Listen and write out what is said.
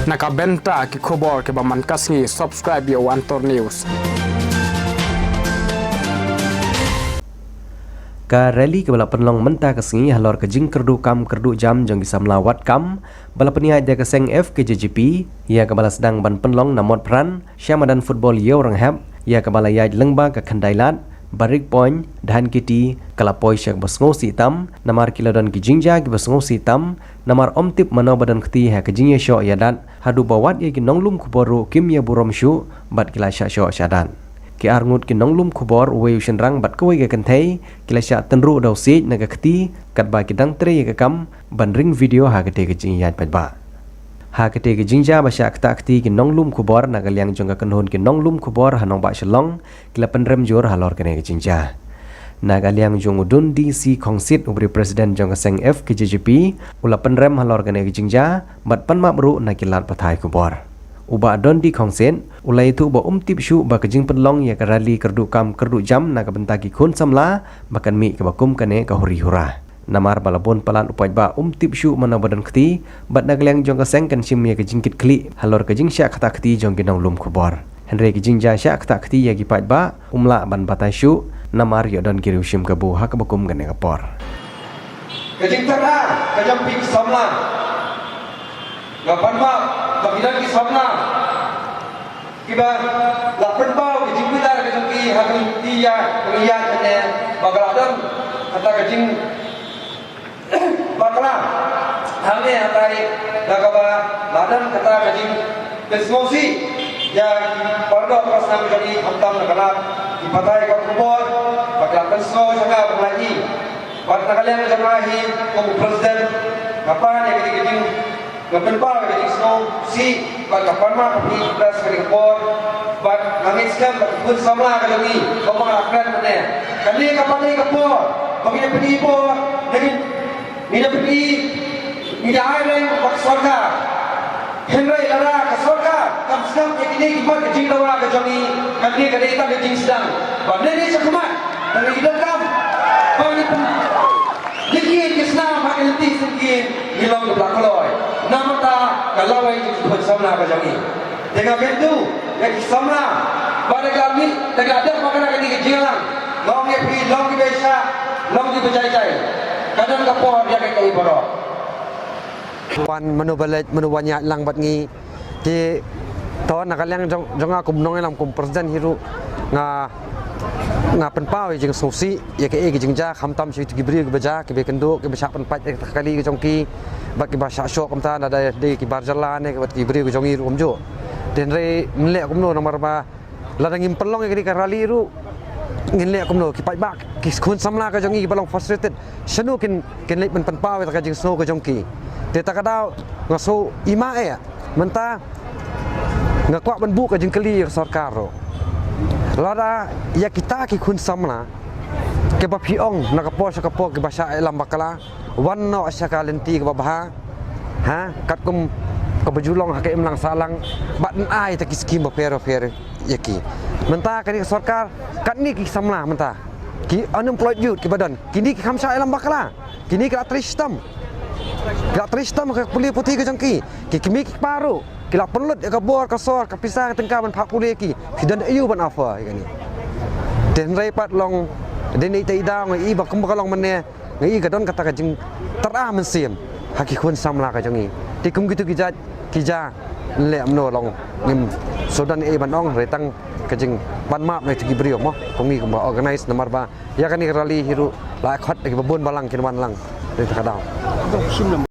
Nakabenta ki khobor ke baman kasngi subscribe yo Antor News. Ka rally ke bala penlong menta kasngi halor ke jing kerdu jam jong bisa melawat kam bala peniai dia ke seng F ke JGP ia ke bala sedang ban penlong namot peran syamadan football yo renghap ia ke bala yai lengba ke khandailat barik point dan kiti kalapoi syak basngosi tam namar kiladan ki jingja ki basngosi tam namar omtip mano badan kti ha ke jingya syo yadat hadu bawat ye ki nonglum kuboru kimya burom syu bat kila sya syo syadan ki arngut ki nonglum kubor we ushenrang bat koi ke kenthei kila sya tenru dau si naga kti kat ba ki dang tre ye ke kam ban ring video ha ke te ke jingya pajba ha kete ke jingja basya kta kti ki nonglum kubor naga liang jong ka kenhon ki nonglum kubor hanong ba shalong kila penrem jor halor kene ke jingja naga liang jong udun DC kongsit ubri presiden jong ka seng F ke JGP ula penrem halor kene ke jingja bat panma bru na kilat pathai kubor uba don di kongsit ula itu ba umtip syu ba ke jing penlong ya ka rally kerdu jam naga bentaki khun samla bakan mi ke bakum kane ka huri hura namar balabon palan upai ba tip syu mana badan kti bat nagliang jong ka seng kan sim ye ke jingkit kli halor ke jing sya kata kti jong ginong lum kubor henry ke jing ja sya kata kti ye gi pai ba umla ban batai syu namar yo don giru sim kabu ha ka bakum gane kapor ke jing tara ke jam pik samla gapan ba bagidan ki samla kiba lapan ba ke jing bidar ke jong ki ha ki ya riya ne bagaladam kata ke jing bakla hamne hatai dagaba badan kata kajing besmosi ya pardo prasam jadi hamtam nakala ipatai ka kubor bakla penso jaga berlaji bat nakalian jamahi ko presiden kapan ya kajing gapen pa kajing snow si bat kapan ma kapi pres kajing kubor bat nangis kan pun sama kajing ko mga akran mane kani kapan ni kubor bagi pedi po jadi Nida pergi, nida airline bak sorga, Henry lara ke sorga, kam sedang yakini kibat kecing lara ke jami, kami kadai tak kecing sedang, bandar ni sekumat, dari hidup kam, bagi pun, dikian kisna makin letih sedikit, hilang ke belakang loy, nama ta kalau yang ikut samna ke jami, dengan bentu, yang samna, pada kami, dengan ada makanan kini kecing lang, long yang pergi, long di besa, long di berjaya-jaya. Kadang kapor dia kai borok wan menu banyak lang bat ngi di ton nakaliang jong aku menong lam kum presiden hiru nga penpau jeng sosi ya ke jeng ja khamtam si gibri ke baja ke bekendo ke besha penpat kali ke jongki bak ke basha syok kamta ada de ki barjala ne ke bat gibri ke jongi rum jo den re mle kum no nomor ba ladang impelong ke di rali ru ngin kumno ki pai bak ki khun samla ka jongi balong frustrated shanu kin lek pen pawe ta jing snow ka jongki te ta kadau ngaso ima e menta ngakwa ban bu ka jing kali sarkar ro lada ya kita ki khun samla ke ba piong na ka po sa ka po ke basha lam bakala wanno asya ka lenti ke babaha ha kat kum ka bajulong ha ke imlang salang bat ai ta ki skim ba pero yaki menta kani sarkar kat ni ki samla menta ki unemployed youth ki badan kini ki khamsa alam bakala kini ki atristam ka puli putih ke jangki ki kimi ki paru ki la penlut ka bor ka sor ka pisang tengka ban phak puli ki dan ayu ban afa kani den rai pat long den ni tai da ngai ba kum ka long mane ngai ka don kata ka jing tara men sim haki khun samla ka jangi ti kum gitu ki ja le amno long ngim sodan e banong retang kajing ban map nai tigi brio mo kongi ko organize nomor ba ya kani rally hiru la khot ke babon balang kin ban lang re kadao